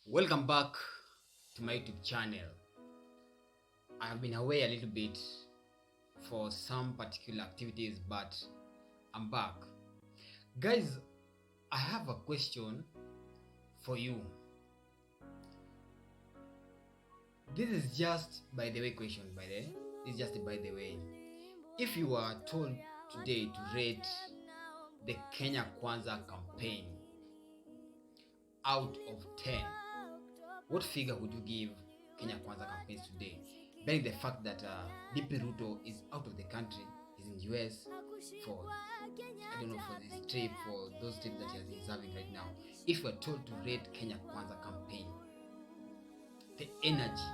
Welcome back to my YouTube channel. I have been away a little bit for some particular activities, but I'm back. Guys, I have a question for you. This is just by the way question, by the way. This is just by the way. If you are told today to rate the Kenya Kwanza campaign out of 10, what figure would you give Kenya Kwanza campaigns today? Bearing the fact that DP Ruto is out of the country, he's in US for, I don't know, for this trip, for those trips that he is having right now. If you are told to rate Kenya Kwanza campaign, the energy,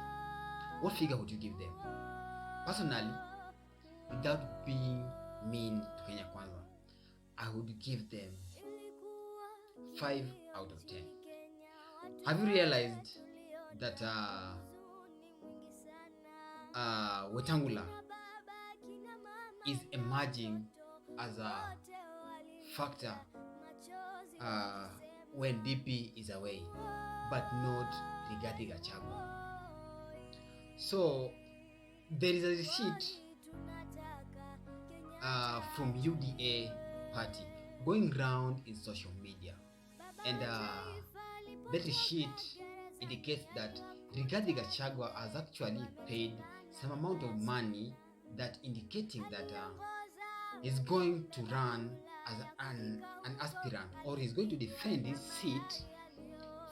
what figure would you give them? Personally, without being mean to Kenya Kwanza, I would give them 5 out of 10. Have you realized that Wetangula is emerging as a factor when DP is away, but not Rigathi Gachagua? So there is a receipt from UDA party going round in social media, and that sheet indicates that Rigathi Gachagua has actually paid some amount of money, that indicating that he's going to run as an aspirant, or he's going to defend his seat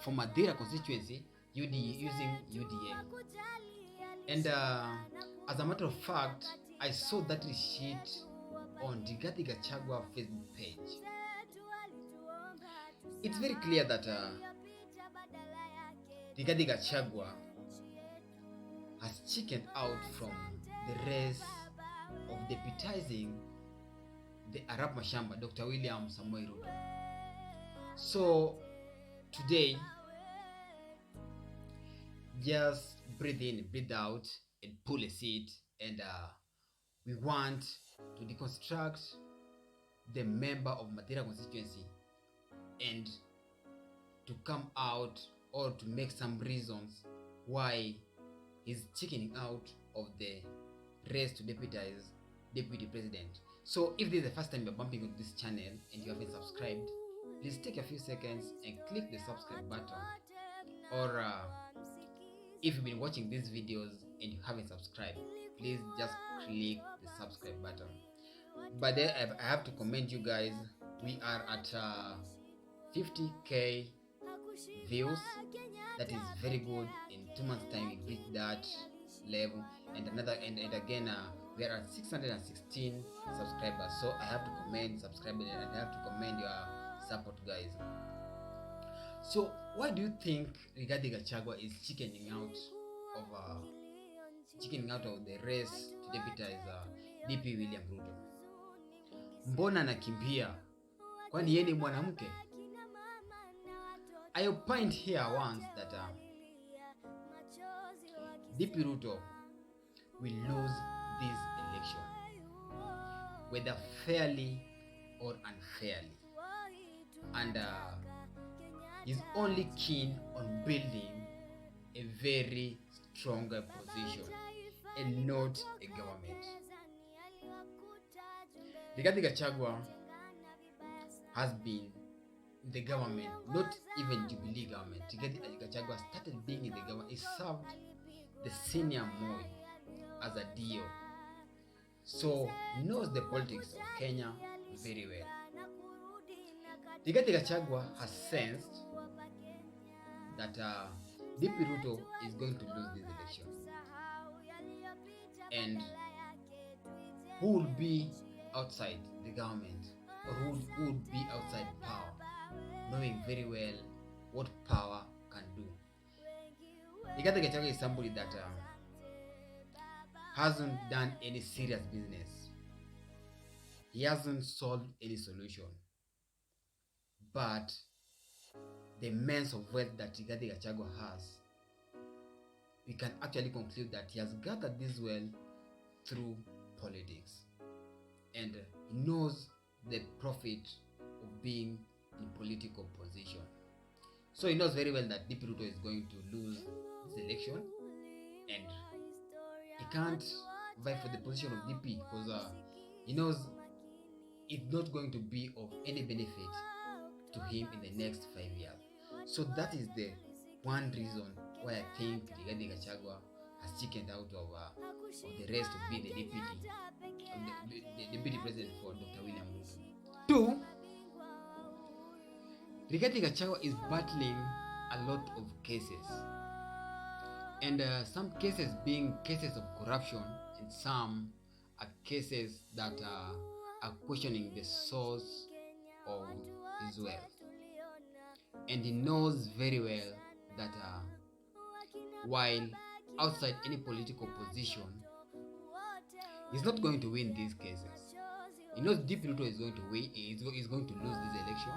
for Madeira constituency using UDA. And as a matter of fact, I saw that receipt on Rigathi Gachagua Facebook page. It's very clear that Rigathi Gachagua has chickened out from the race of deputizing the Arab Mashamba, Dr. William Samoei Ruto. So today, just breathe in, breathe out, and pull a seat, and we want to deconstruct the member of Madeira constituency and to come out or to make some reasons why he's checking out of the race to deputize deputy president. So if this is the first time you're bumping into this channel and you haven't subscribed, please take a few seconds and click the subscribe button. Or if you've been watching these videos and you haven't subscribed, please just click the subscribe button. But then I have to commend you guys. We are at 50k views. That is very good. In 2 months time we reached that level, and again we are at 616 subscribers. So I have to commend subscribers, and I have to commend your support, guys. So why do you think Rigathi Gachagua is chickening out of the race to deputize DP William Ruto? Mbona anakimbia? Kwani yeye ni mwanamke? I opined here once that DP Ruto will lose this election, whether fairly or unfairly, and he's only keen on building a very stronger position and not a government. Rigathi Gachagua has been in the government, not even Jubilee government. Rigathi Gachagua started being in the government. He served the senior Moi as a DO, so knows the politics of Kenya very well. Rigathi Gachagua has sensed that DP Ruto is going to lose this election, and who will be outside the government, or who would be outside power, knowing very well what power can do. Rigathi Gachagua is somebody that hasn't done any serious business. He hasn't solved any solution. But the immense of wealth that Rigathi Gachagua has, we can actually conclude that he has gathered this wealth through politics, and he knows the profit of being in political position. So he knows very well that DP Ruto is going to lose this election, and he can't vie for the position of DP because he knows it's not going to be of any benefit to him in the next 5 years. So that is the one reason why I think Rigathi Gachagua has chickened out of the race to be the deputy president for Dr. William Ruto. Two, Rigathi Gachagua is battling a lot of cases, and some cases being cases of corruption, and some are cases that are questioning the source of his wealth. And he knows very well that while outside any political position, he's not going to win these cases. He knows Deep Ruto is going to win, is going to lose this election,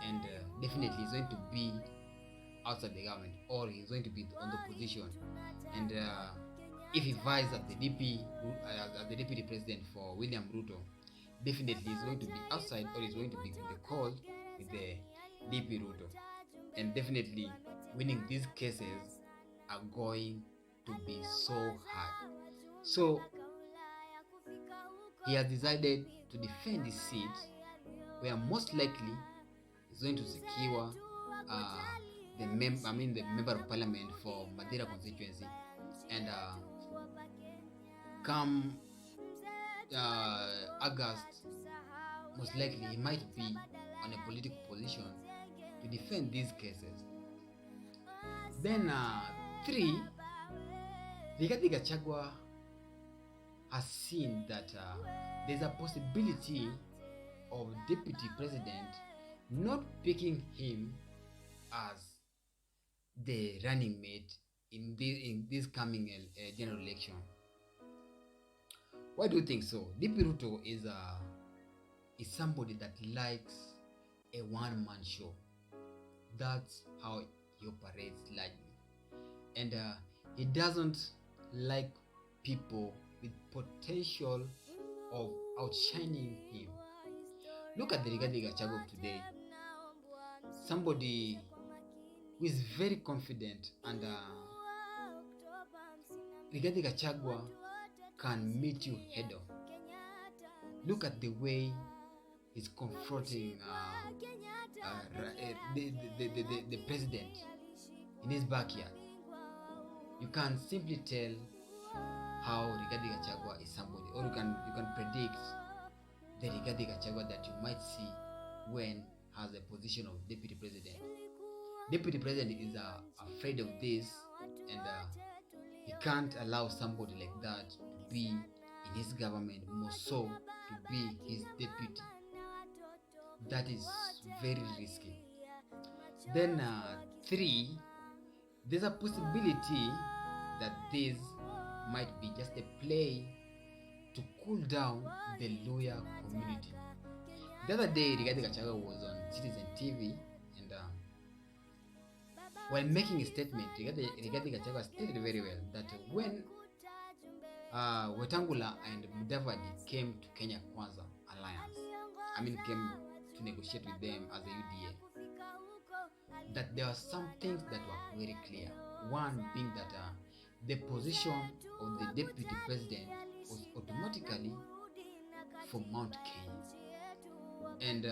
and definitely he's going to be outside the government, or he's going to be on the opposition. And if he vies as the as the deputy president for William Ruto, definitely he's going to be outside, or he's going to be in the cold with the DP Ruto. And definitely winning these cases are going to be so hard. So he has decided to defend his seat, where most likely he's going to secure the member of parliament for Madeira constituency, and come August, most likely he might be on a political position to defend these cases. Then 3, Rigathi Gachagua has seen that there's a possibility of deputy president not picking him as the running mate in this coming general election. Why do you think so? DP Ruto is somebody that likes a one-man show. That's how he operates largely, and he doesn't like people with potential of outshining him. Look at the Rigathi Gachagua of today. Somebody who is very confident, and Rigathi Gachagua can meet you head on. Look at the way he's confronting the president in his backyard. You can simply tell how Rigathi Gachagua is somebody, or you can predict the Rigathi Gachagua that you might see when has a position of deputy president. Deputy president is afraid of this, and he can't allow somebody like that to be in his government, more so to be his deputy. That is very risky. Then 3, there's a possibility that this might be just a play to cool down the lawyer community. The other day, Rigathi Gachagua was on Citizen TV, and while making a statement, Rigathi Gachagua stated very well that when Wetangula and Mudavadi came to Kenya Kwanza Alliance, came to negotiate with them as a UDA, that there are some things that were very clear. One being that the position of the deputy president was automatically for Mount Kenya. And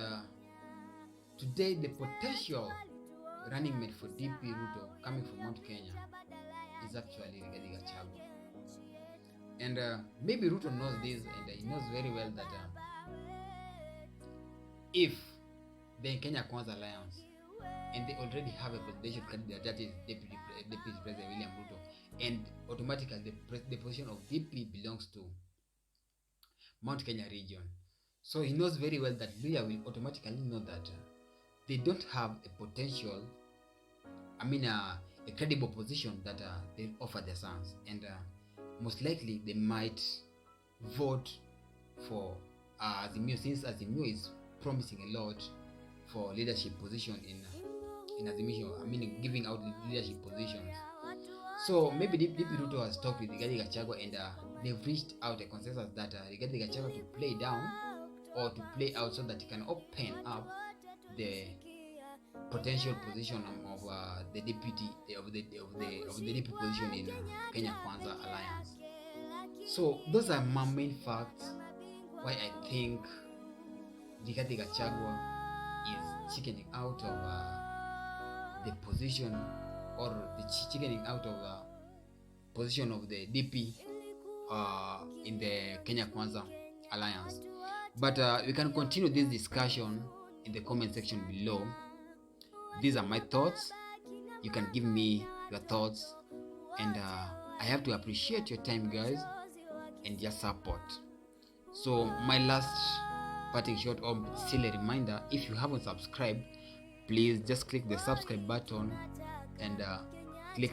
today the potential running mate for DP Ruto coming from Mount Kenya is actually Rigathi Gachagua. And maybe Ruto knows this, and he knows very well that if the Kenya Kwanza Alliance, and they already have a presidential candidate, that is Deputy President William Ruto, and automatically the position of DP belongs to Mount Kenya region. So he knows very well that Luya will automatically know that they don't have a potential, a credible position that they offer their sons, and most likely they might vote for Azimio, since Azimio is promising a lot for leadership position in Azimio, giving out leadership positions. So maybe DP Ruto has talked with Rigathi Gachagua, and they've reached out a consensus that Rigathi Gachagua to play down or to play out, so that he can open up the potential position of the deputy of the deputy position in Kenya Kwanza Alliance. So those are my main facts why I think Rigathi Gachagua is chickening out of the position, or the chickening out of the position of the DP in the Kenya Kwanza Alliance. But we can continue this discussion in the comment section below. These are my thoughts. You can give me your thoughts, and I have to appreciate your time, guys, and your support. So my last parting shot, or still a reminder, if you haven't subscribed, please just click the subscribe button and click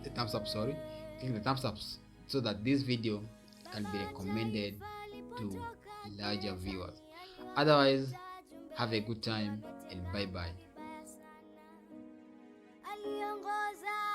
the thumbs up, click the thumbs up, so that this video can be recommended to larger viewers. Otherwise, have a good time and bye bye.